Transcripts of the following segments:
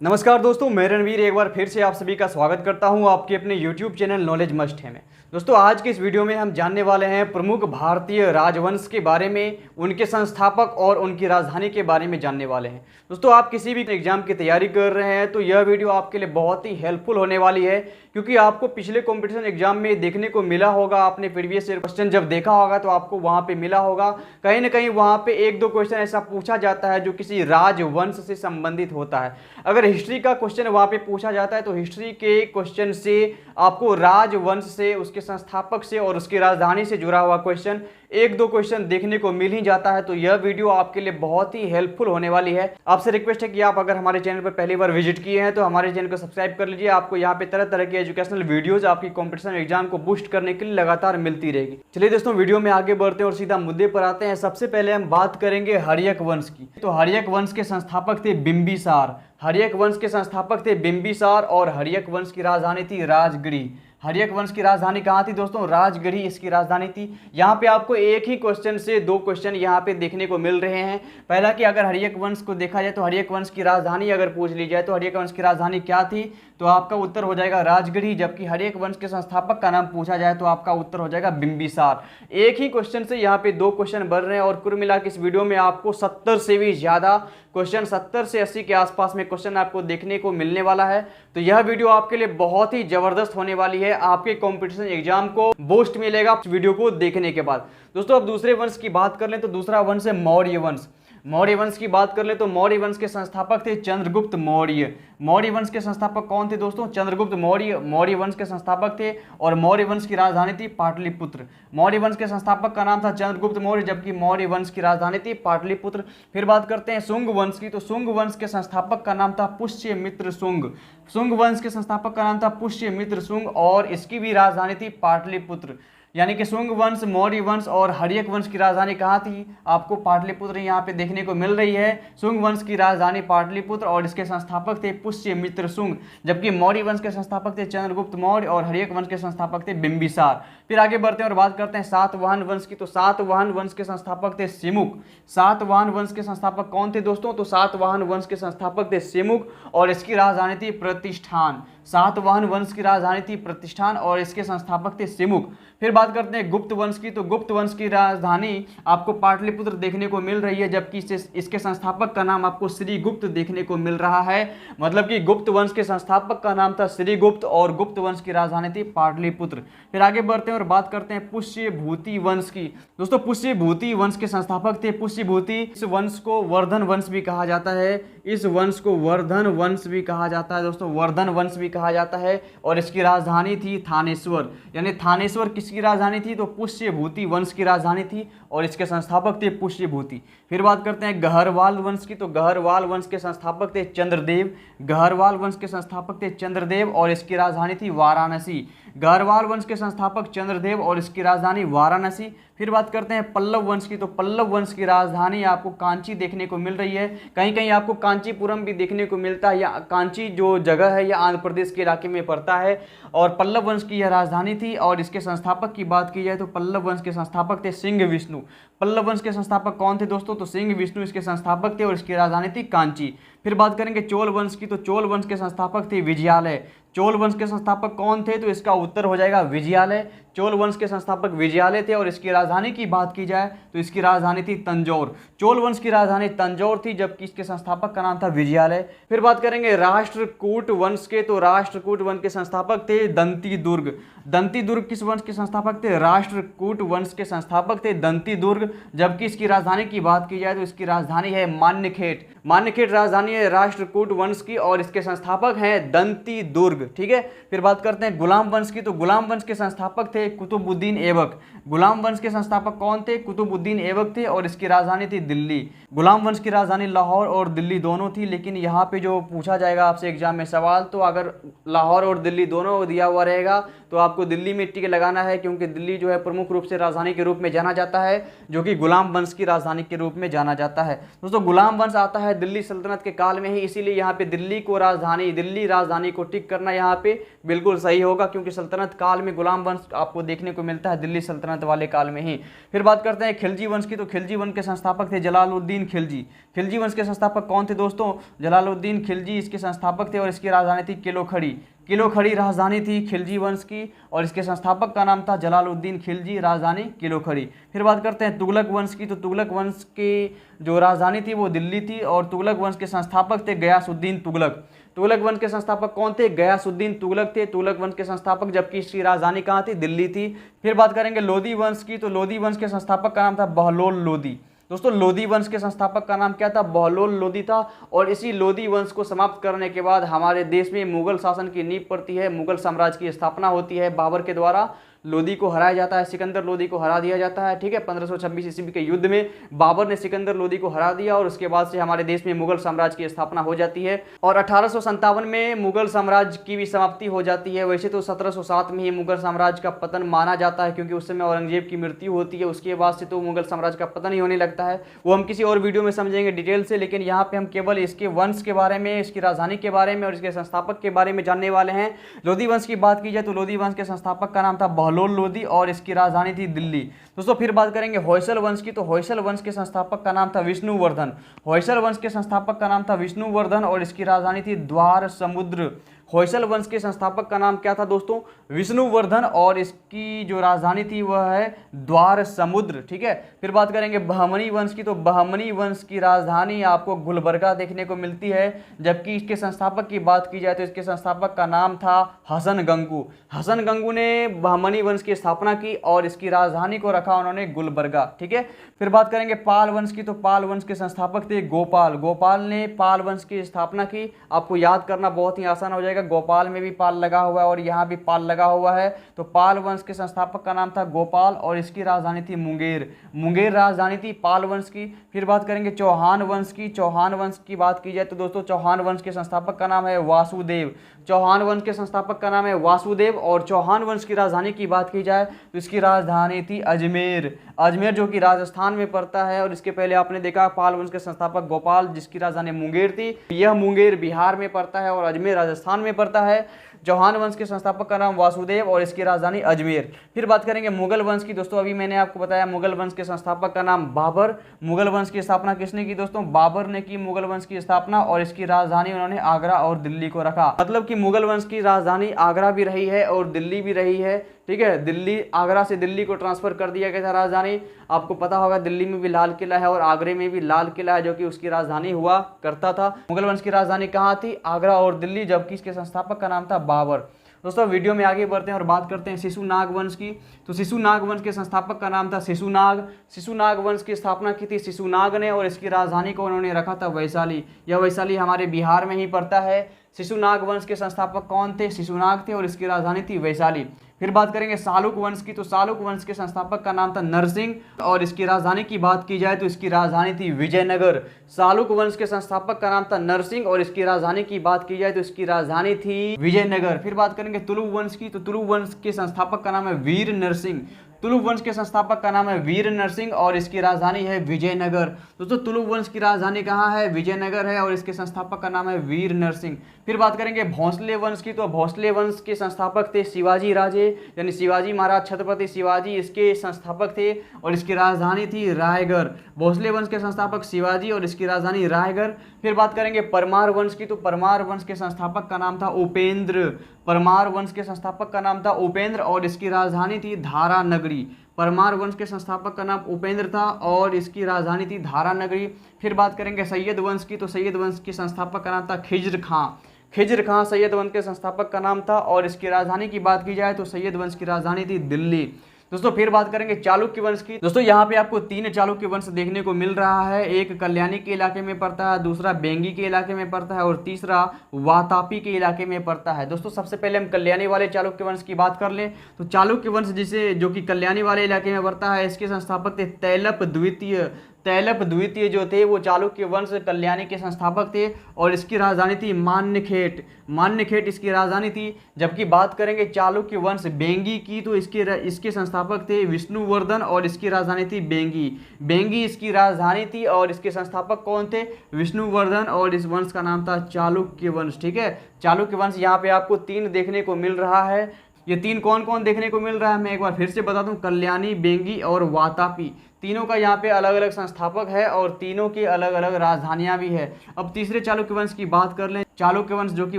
नमस्कार दोस्तों, मैं रणवीर एक बार फिर से आप सभी का स्वागत करता हूं आपके अपने YouTube चैनल नॉलेज मस्ट है में। दोस्तों, आज के इस वीडियो में हम जानने वाले हैं प्रमुख भारतीय राजवंश के बारे में, उनके संस्थापक और उनकी राजधानी के बारे में जानने वाले हैं। दोस्तों, आप किसी भी एग्जाम की तैयारी कर रहे हैं तो यह वीडियो आपके लिए बहुत ही हेल्पफुल होने वाली है, क्योंकि आपको पिछले कॉम्पिटिशन एग्जाम में देखने को मिला होगा, आपने प्रीवियस ईयर क्वेश्चन जब देखा होगा तो आपको वहाँ पे मिला होगा कहीं ना कहीं वहाँ पे एक दो क्वेश्चन ऐसा पूछा जाता है जो किसी राजवंश से संबंधित होता है। अगर हिस्ट्री का क्वेश्चन वहाँ पे पूछा जाता है तो हिस्ट्री के क्वेश्चन से आपको राजवंश से, उसके संस्थापक से और उसकी राजधानी से जुड़ा हुआ क्वेश्चन एक दो क्वेश्चन देखने को मिल ही जाता है। तो यह वीडियो आपके लिए बहुत ही हेल्पफुल होने वाली है। आपसे रिक्वेस्ट है कि आप अगर हमारे चैनल पर पहली बार विजिट किए हैं तो हमारे चैनल को सब्सक्राइब कर लीजिए। आपको यहाँ पे तरह तरह की एजुकेशनल वीडियोज आपकी कॉम्पिटिशन एग्जाम को बूस्ट करने के लिए लगातार मिलती रहेगी। चलिए दोस्तों, वीडियो में आगे बढ़ते हैं और सीधा मुद्दे पर आते हैं। सबसे पहले हम बात करेंगे हर्यक वंश की। तो हर्यक वंश के संस्थापक थे बिंबिसार। हर्यक वंश के संस्थापक थे बिंबिसार और हर्यक वंश की राजधानी थी राजगढ़ी। हर्यक वंश की राजधानी कहाँ थी दोस्तों? राजगढ़ी इसकी राजधानी थी। यहाँ पे आपको एक ही क्वेश्चन से दो क्वेश्चन यहाँ पे देखने को मिल रहे हैं। पहला कि अगर हर्यक वंश को देखा जाए तो हर्यक वंश की राजधानी अगर पूछ ली जाए तो हर्यक वंश की राजधानी क्या थी, तो आपका उत्तर हो जाएगा राजगढ़ी। जबकि हर्यक वंश के संस्थापक का नाम पूछा जाए तो आपका उत्तर हो जाएगा बिंबिसार। एक ही क्वेश्चन से यहाँ पे दो क्वेश्चन बन रहे हैं और कुल मिला के इस वीडियो में आपको 70 से भी ज्यादा क्वेश्चन, 70 से 80 के आसपास में क्वेश्चन आपको देखने को मिलने वाला है। तो यह वीडियो आपके लिए बहुत ही जबरदस्त होने वाली है। आपके कॉम्पिटिशन एग्जाम को बूस्ट मिलेगा वीडियो को देखने के बाद। दोस्तों, अब दूसरे वंश की बात कर लें तो दूसरा वंश है मौर्य वंश। मौर्य वंश की बात कर ले तो मौर्य वंश के संस्थापक थे चंद्रगुप्त मौर्य। मौर्य वंश के संस्थापक कौन थे दोस्तों? चंद्रगुप्त मौर्य मौर्य वंश के संस्थापक थे और मौर्य वंश की राजधानी थी पाटलिपुत्र। मौर्य वंश के संस्थापक का नाम था चंद्रगुप्त मौर्य, जबकि मौर्य वंश की राजधानी थी पाटलिपुत्र। फिर बात करते हैं शुंग वंश की। तो शुंग वंश के संस्थापक का नाम था पुष्यमित्र शुंग। शुंग वंश के संस्थापक का नाम था पुष्यमित्र शुंग और इसकी भी राजधानी थी पाटलिपुत्र। यानी कि शुंग वंश, मौर्य वंश और हर्यक वंश की राजधानी कहाँ थी? आपको पाटलिपुत्र यहाँ पे देखने को मिल रही है। शुंग वंश की राजधानी पाटलिपुत्र और इसके संस्थापक थे पुष्यमित्र शुंग, जबकि मौर्य वंश के संस्थापक थे चंद्रगुप्त मौर्य और हर्यक वंश के संस्थापक थे बिंबिसार। फिर आगे बढ़ते हैं और बात करते हैं सातवाहन वंश की। तो सातवाहन वंश के संस्थापक थे सिमुक। सातवाहन वंश के संस्थापक कौन थे दोस्तों? तो सातवाहन वंश के संस्थापक थे सिमुक और इसकी राजधानी थी प्रतिष्ठान। सातवाहन वंश की राजधानी थी प्रतिष्ठान और इसके संस्थापक थे सिमुक। फिर बात करते हैं गुप्त वंश की। तो गुप्त वंश की राजधानी आपको पाटलिपुत्र देखने को मिल रही है, जबकि इसके संस्थापक का नाम आपको श्रीगुप्त देखने को मिल रहा है। मतलब कि गुप्त वंश के संस्थापक का नाम था श्रीगुप्त और गुप्त वंश की राजधानी थी पाटलिपुत्र। फिर आगे बढ़ते हैं और बात करते हैं पुष्यभूति वंश की। दोस्तों, पुष्यभूति वंश के संस्थापक थे पुष्यभूति। इस वंश को वर्धन वंश भी कहा जाता है। इस वंश को वर्धन वंश भी कहा जाता है दोस्तों, वर्धन वंश भी कहा जाता है और इसकी राजधानी थी थानेश्वर। यानी थानेश्वर किसकी राजधानी थी? तो पुष्यभूति वंश की राजधानी थी और इसके संस्थापक थे पुष्यभूति। फिर बात करते हैं गहरवाल वंश की। तो गहरवाल वंश के संस्थापक थे चंद्रदेव। गहरवाल वंश के संस्थापक थे चंद्रदेव और इसकी राजधानी थी वाराणसी। गहरवाल वंश के संस्थापक चंद्रदेव और इसकी राजधानी वाराणसी। फिर बात करते हैं पल्लव वंश की। तो पल्लव वंश की राजधानी आपको कांची देखने को मिल रही है। कहीं कहीं आपको कांचीपुरम भी देखने को मिलता है, या कांची जो जगह है या आंध्र प्रदेश के इलाके में पड़ता है। और पल्लव वंश की यह राजधानी थी और इसके संस्थापक की बात की जाए तो पल्लव वंश के संस्थापक थे सिंह विष्णु। पल्लव वंश के संस्थापक कौन थे दोस्तों? तो सिंह विष्णु इसके संस्थापक थे और इसकी राजधानी थी कांची। फिर बात करेंगे चोल वंश की। तो चोल वंश के संस्थापक थे विजयालय। चोल वंश के संस्थापक कौन थे? तो इसका उत्तर हो जाएगा विजयालय। चोल वंश के संस्थापक विजयालय थे और इसकी राजधानी की बात की जाए तो इसकी राजधानी थी तंजौर। चोल वंश की राजधानी तंजौर थी, जबकि इसके संस्थापक का नाम था विजयालय। फिर बात करेंगे राष्ट्रकूट वंश के। तो राष्ट्रकूट वंश के संस्थापक थे दंती दुर्ग। दंती दुर्ग किस वंश के संस्थापक थे? राष्ट्रकूट वंश के संस्थापक थे दंती दुर्ग, जबकि इसकी राजधानी की बात की जाए तो इसकी राजधानी है मान्यखेट। मान्यखेट राजधानी है राष्ट्रकूट वंश की और इसके संस्थापक हैं दंती दुर्ग। ठीक है। फिर बात करते हैं गुलाम वंश की। तो गुलाम वंश के संस्थापक थे कुतुबुद्दीन ऐबक। गुलाम वंश के संस्थापक कौन थे? कुतुबुद्दीन ऐबक थे और इसकी राजधानी थी दिल्ली। गुलाम वंश की राजधानी लाहौर और दिल्ली दोनों थी, लेकिन यहाँ पे जो पूछा जाएगा आपसे एग्जाम में सवाल, तो अगर लाहौर और दिल्ली दोनों दिया हुआ रहेगा तो आपको दिल्ली में टिक लगाना है, क्योंकि दिल्ली जो है प्रमुख रूप से राजधानी के रूप में जाना जाता है, जो कि गुलाम वंश की राजधानी के रूप में जाना जाता है। दोस्तों, गुलाम वंश आता है दिल्ली सल्तनत के काल में ही, इसीलिए यहाँ पे दिल्ली राजधानी को टिक करना यहाँ पे बिल्कुल सही होगा, क्योंकि सल्तनत काल में गुलाम वंश आपको देखने को मिलता है दिल्ली सल्तनत वाले काल में ही। फिर बात करते हैं खिलजी वंश की, तो खिलजी वंश के संस्थापक थे जलालुद्दीन खिलजी। खिलजी वंश के संस्थापक कौन थे दोस्तों? जलालुद्दीन खिलजी इसके संस्थापक थे और इसकी राजधानी थी किलो खड़ी। किलो खड़ी राजधानी थी खिलजी वंश की और इसके संस्थापक का नाम था जलालुद्दीन खिलजी, राजधानी किलो खड़ी। फिर बात करते हैं तुगलक वंश की, तो तुगलक वंश की जो राजधानी थी वो दिल्ली थी और तुगलक वंश के संस्थापक थे गयासुद्दीन तुगलक। तुगलक वंश के संस्थापक कौन थे? गयासुद्दीन तुगलक थे तुगलक वंश के संस्थापक, जबकि इसकी राजधानी कहाँ थी? दिल्ली थी। फिर बात करेंगे लोदी वंश की, तो लोदी वंश के संस्थापक का नाम था बहलोल लोदी। दोस्तों लोदी वंश के संस्थापक का नाम क्या था? बहलोल लोदी था। और इसी लोदी वंश को समाप्त करने के बाद हमारे देश में मुगल शासन की नींव पड़ती है, मुगल साम्राज्य की स्थापना होती है बाबर के द्वारा। लोदी को हराया जाता है, सिकंदर लोदी को हरा दिया जाता है, ठीक है। 1526 ईस्वी के युद्ध में बाबर ने सिकंदर लोदी को हरा दिया और उसके बाद से हमारे देश में मुगल साम्राज्य की स्थापना हो जाती है और 1857 में मुगल साम्राज्य की भी समाप्ति हो जाती है। वैसे तो 1707 में ही मुगल साम्राज्य का पतन माना जाता है, क्योंकि उस समय औरंगजेब की मृत्यु होती है। उसके बाद से तो मुगल साम्राज्य का पतन ही होने लगता है, वो हम किसी और वीडियो में समझेंगे डिटेल से। लेकिन यहाँ पे हम केवल इसके वंश के बारे में, इसकी राजधानी के बारे में और इसके संस्थापक के बारे में जानने वाले हैं। लोदी वंश की बात की जाए तो लोदी वंश के संस्थापक का नाम था बहलोल लोदी और इसकी राजधानी थी दिल्ली। दोस्तों फिर बात करेंगे होयसल वंश की, तो होयसल वंश के संस्थापक का नाम था विष्णुवर्धन। होयसल वंश के संस्थापक का नाम था विष्णुवर्धन और इसकी राजधानी थी द्वार समुद्र। होयसल वंश के संस्थापक का नाम क्या था दोस्तों? विष्णुवर्धन और इसकी जो राजधानी थी वह है द्वार समुद्र, ठीक है। फिर बात करेंगे बहमनी वंश की, तो बहमनी वंश की राजधानी आपको गुलबर्गा देखने को मिलती है, जबकि इसके संस्थापक की बात की जाए तो इसके संस्थापक का नाम था हसन गंगू। हसन गंगू ने बहमनी वंश की स्थापना की और इसकी राजधानी को रखा उन्होंने गुलबर्गा, ठीक है। फिर बात करेंगे पाल वंश की, तो पाल वंश के संस्थापक थे गोपाल। गोपाल ने पाल वंश की स्थापना की। आपको याद करना बहुत ही आसान हो जाएगा, गोपाल में भी पाल लगा हुआ है और यहाँ भी पाल लगा हुआ है। तो पाल वंश के संस्थापक का नाम था गोपाल और इसकी राजधानी थी मुंगेर। मुंगेर राजधानी थी पाल वंश की। फिर बात करेंगे चौहान वंश की। चौहान वंश की बात की जाए तो दोस्तों चौहान वंश के संस्थापक का नाम है वासुदेव। चौहान वंश के संस्थापक का नाम है वासुदेव और चौहान वंश की राजधानी की बात की जाए तो इसकी राजधानी थी अजमेर। अजमेर जो कि राजस्थान में पड़ता है और इसके पहले आपने देखा पाल वंश के संस्थापक गोपाल जिसकी राजधानी मुंगेर थी, यह मुंगेर बिहार में पड़ता है और अजमेर राजस्थान में पड़ता है। चौहान वंश के संस्थापक का नाम वासुदेव और इसकी राजधानी अजमेर। फिर बात करेंगे मुगल वंश की। दोस्तों अभी मैंने आपको बताया मुगल वंश के संस्थापक का नाम बाबर। मुगल वंश की स्थापना किसने की दोस्तों? बाबर ने की मुगल वंश की स्थापना और इसकी राजधानी उन्होंने आगरा और दिल्ली को रखा। मतलब कि मुगल वंश की राजधानी आगरा भी रही है और दिल्ली भी रही है, ठीक है। दिल्ली, आगरा से दिल्ली को ट्रांसफर कर दिया गया था राजधानी। आपको पता होगा दिल्ली में भी लाल किला है और आगरे में भी लाल किला है जो कि उसकी राजधानी हुआ करता था। मुगल वंश की राजधानी कहाँ थी? आगरा और दिल्ली, जबकि इसके संस्थापक का नाम था बाबर। दोस्तों वीडियो में आगे बढ़ते हैं और बात करते हैं शिशुनाग वंश की। तो शिशुनाग वंश के संस्थापक का नाम था शिशुनाग। शिशुनाग वंश की स्थापना की थी शिशुनाग ने और इसकी राजधानी को उन्होंने रखा था वैशाली। यह वैशाली हमारे बिहार में ही पड़ता है। शिशुनाग वंश के संस्थापक कौन थे? शिशुनाग थे और इसकी राजधानी थी वैशाली। फिर बात करेंगे सालुक वंश की। तो सालुक वंश के संस्थापक का नाम था नरसिंह और इसकी राजधानी की बात की जाए तो इसकी राजधानी थी विजयनगर। सालुक वंश के संस्थापक का नाम था नरसिंह और इसकी राजधानी की बात की जाए तो इसकी राजधानी थी विजयनगर। फिर बात करेंगे तुलु वंश की। तो तुलु वंश के संस्थापक का नाम है वीर नरसिंह। तुलु वंश के संस्थापक का नाम है वीर नरसिंह और इसकी राजधानी है विजयनगर। दोस्तों तुलु वंश की राजधानी कहाँ है? विजयनगर है और इसके संस्थापक का नाम है वीर नरसिंह। फिर बात करेंगे भोंसले वंश की। तो भोंसले वंश के संस्थापक थे शिवाजी राजे, यानी शिवाजी महाराज, छत्रपति शिवाजी इसके संस्थापक थे और इसकी राजधानी थी रायगढ़। भोंसले वंश के संस्थापक शिवाजी और इसकी राजधानी रायगढ़। फिर बात करेंगे परमार वंश की। तो परमार वंश के संस्थापक का नाम था उपेंद्र। परमार वंश के संस्थापक का नाम था उपेंद्र और इसकी राजधानी थी धारा नगरी। परमार वंश के संस्थापक का नाम उपेंद्र था और इसकी राजधानी थी धारा नगरी। फिर बात करेंगे सैयद वंश की। तो सैयद वंश के संस्थापक का नाम था खिज्र खां। खिज्र खां सैयद वंश के संस्थापक का नाम था और इसकी राजधानी की बात की जाए तो सैयद वंश की राजधानी थी दिल्ली। दोस्तों फिर बात करेंगे चालुक्य वंश की। दोस्तों यहाँ पे आपको 3 चालुक्य वंश देखने को मिल रहा है। एक कल्याणी के इलाके में पड़ता है, दूसरा बेंगी के इलाके में पड़ता है और तीसरा वातापी के इलाके में पड़ता है। दोस्तों सबसे पहले हम कल्याणी वाले चालुक्य वंश की बात कर लें तो चालुक्य वंश जिसे जो कि कल्याणी वाले इलाके में पड़ता है, इसके संस्थापक थे तैलप द्वितीय। तैलप द्वितीय जो थे वो चालुक्य वंश कल्याणी के संस्थापक थे और इसकी राजधानी थी मान्यखेट। मान्यखेट इसकी राजधानी थी। जबकि बात करेंगे चालुक्य वंश बेंगी की तो इसके संस्थापक थे विष्णुवर्धन और इसकी राजधानी थी बेंगी। बेंगी इसकी राजधानी थी और इसके संस्थापक कौन थे? विष्णुवर्धन और इस वंश का नाम था चालुक्य वंश, ठीक है। चालुक्य वंश यहाँ पे आपको 3 देखने को मिल रहा है। ये 3 कौन कौन देखने को मिल रहा है, मैं एक बार फिर से बता दूं, कल्याणी, बेंगी और वातापी। तीनों का यहाँ पे अलग अलग संस्थापक है और तीनों की अलग अलग राजधानियां भी है। अब तीसरे चालुक्य वंश की बात कर लें। चालुक्य वंश जो कि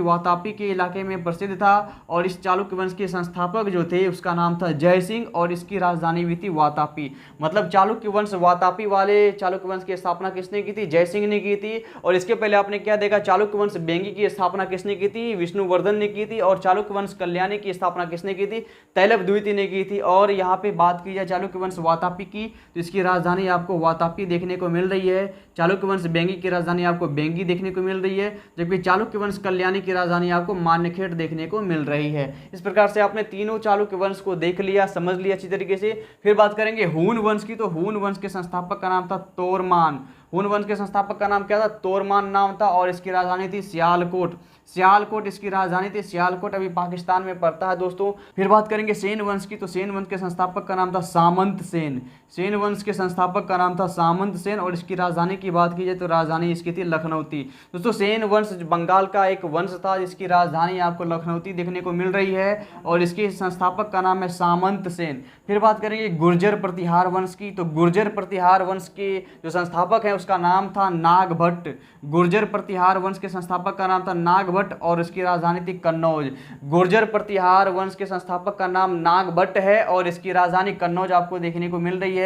वातापी के इलाके में प्रसिद्ध था और इस चालुक्य वंश के संस्थापक जो थे उसका नाम था जय सिंह और इसकी राजधानी भी थी वातापी। मतलब चालुक्य वंश वातापी वाले चालुक्य वंश की स्थापना किसने की थी? जय सिंह ने की थी। और इसके पहले आपने क्या देखा, चालुक्य वंश बेंगी की स्थापना किसने की थी? विष्णुवर्धन ने की थी। और चालुक्य वंश कल्याणी की स्थापना किसने की थी? तैलभ द्वितीय ने की थी। और यहाँ पे बात की जाए चालुक्य वंश वातापी की तो इसकी राजधानी आपको वातापी देखने को मिल रही है। चालुक्य वंश बेंगी की राजधानी आपको बेंगी देखने को मिल रही है, जबकि चालुक्य वंश कल्याणी की राजधानी आपको मान्यखेड़ देखने को मिल रही है। इस प्रकार से आपने तीनों चालुक्य वंश को देख लिया, समझ लिया अच्छी तरीके से। फिर बात करेंगे हून वंश की। तो हून वंश के संस्थापक का नाम था तोरमान। हून वंश के संस्थापक का नाम क्या था? तोरमान नाम था और इसकी राजधानी थी सियालकोट। सियालकोट इसकी राजधानी थी। सियालकोट अभी पाकिस्तान में पड़ता है दोस्तों। फिर बात करेंगे सेन वंश की। तो सेन वंश के संस्थापक का नाम था सामंत सेन। सेन वंश के संस्थापक का नाम था सामंत सेन और इसकी राजधानी की बात की जाए तो राजधानी इसकी थी लखनऊती। दोस्तों सेन वंश बंगाल का एक वंश था जिसकी राजधानी आपको लखनऊती देखने को मिल रही है और इसके संस्थापक का नाम है सामंत सेन। फिर बात करेंगे गुर्जर प्रतिहार वंश की। तो गुर्जर प्रतिहार वंश के जो संस्थापक है उसका नाम था नागभट्ट। गुर्जर प्रतिहार वंश के संस्थापक का नाम था नागभट्ट और इसकी राजधानी थी कन्नौज। गुर्जर प्रतिहार वंश के संस्थापक का नाम नागभट्ट है और इसकी राजधानी कन्नौज आपको देखने को मिल रही है।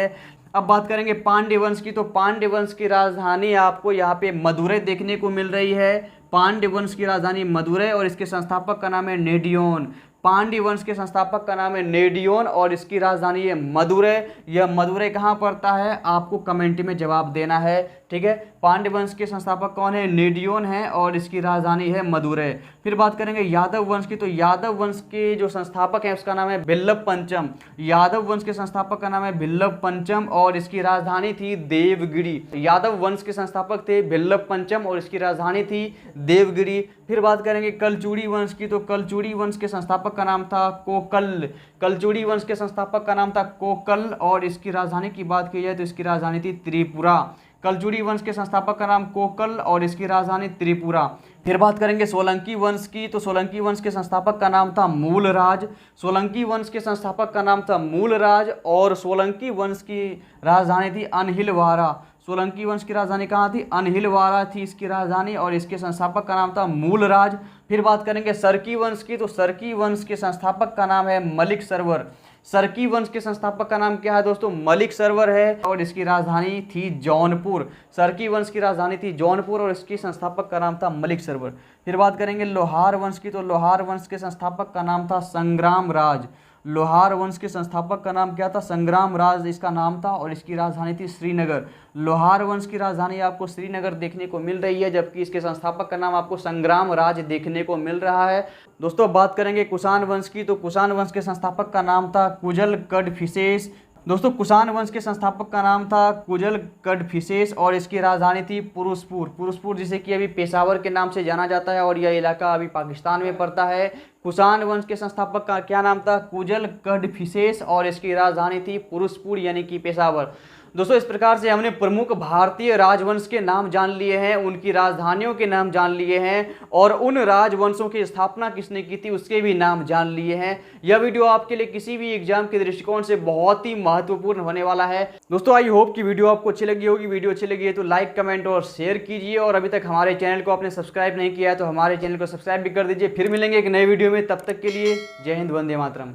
अब बात करेंगे पांड्य वंश की। तो पांड्य वंश की राजधानी आपको यहाँ पे मदुरै देखने को मिल रही है। पांड्य वंश की राजधानी मदुरै और इसके संस्थापक का नाम है नेडियोन। पांड्य वंश के संस्थापक का नाम है नेडियोन और इसकी राजधानी है मदुरै। यह मदुरै कहाँ पड़ता है आपको कमेंट में जवाब देना है, ठीक है। पांड्य वंश के संस्थापक कौन है? नेडियोन है और इसकी राजधानी है मदुरै। फिर बात करेंगे यादव वंश की। तो यादव वंश के जो संस्थापक है उसका नाम है बिल्लभ पंचम। यादव वंश के संस्थापक का नाम है बिल्लभ पंचम और इसकी राजधानी थी देवगिरी। यादव वंश के संस्थापक थे बिल्लभ पंचम और इसकी राजधानी थी देवगिरी। फिर बात करेंगे कलचुड़ी वंश की। तो कलचुड़ी वंश के संस्थापक का नाम था कोकल। कलचुड़ी वंश के संस्थापक का नाम था कोकल और इसकी राजधानी की बात की जाए तो इसकी राजधानी थी त्रिपुरा। कलचुड़ी वंश के संस्थापक का नाम कोकल और इसकी राजधानी त्रिपुरा। फिर बात करेंगे सोलंकी वंश की। तो सोलंकी वंश के संस्थापक का नाम था मूलराज। सोलंकी वंश के संस्थापक का नाम था मूलराज और सोलंकी वंश की राजधानी थी अनहिलवारा। सोलंकी वंश की राजधानी कहाँ थी? अनहिलवारा थी इसकी राजधानी और इसके संस्थापक का नाम था मूलराज। फिर बात करेंगे सरकी वंश की। तो सरकी वंश के संस्थापक का नाम है मलिक सरवर। सरकी वंश के संस्थापक का नाम क्या है दोस्तों? मलिक सरवर है और इसकी राजधानी थी जौनपुर। सरकी वंश की राजधानी थी जौनपुर और इसकी संस्थापक का नाम था मलिक सरवर। फिर बात करेंगे लोहार वंश की। तो लोहार वंश के संस्थापक का नाम था संग्राम राज। लोहार वंश के संस्थापक का नाम क्या था? संग्राम राज इसका नाम था और इसकी राजधानी थी श्रीनगर। लोहार वंश की राजधानी आपको श्रीनगर देखने को मिल रही है जबकि इसके संस्थापक का नाम आपको संग्राम राज देखने को मिल रहा है। दोस्तों बात करेंगे कुषाण वंश की। तो कुषाण वंश के संस्थापक का नाम था कुजल कड़फिसेस। दोस्तों कुषाण वंश के संस्थापक का नाम था कुजल कड़फिसेस और इसकी राजधानी थी पुरुषपुर। पुरुषपुर जिसे कि अभी पेशावर के नाम से जाना जाता है और यह इलाका अभी पाकिस्तान में पड़ता है। कुषाण वंश के संस्थापक का क्या नाम था? कुजल कड़फिसेस और इसकी राजधानी थी पुरुषपुर यानी कि पेशावर। दोस्तों इस प्रकार से हमने प्रमुख भारतीय राजवंश के नाम जान लिए हैं, उनकी राजधानियों के नाम जान लिए हैं और उन राजवंशों की स्थापना किसने की थी उसके भी नाम जान लिए हैं। यह वीडियो आपके लिए किसी भी एग्जाम के दृष्टिकोण से बहुत ही महत्वपूर्ण होने वाला है। दोस्तों आई होप कि वीडियो आपको अच्छी लगी होगी। वीडियो अच्छी लगी है तो लाइक, कमेंट और शेयर कीजिए और अभी तक हमारे चैनल को आपने सब्सक्राइब नहीं किया है तो हमारे चैनल को सब्सक्राइब भी कर दीजिए। फिर मिलेंगे एक नए वीडियो में, तब तक के लिए जय हिंद, वंदे मातरम।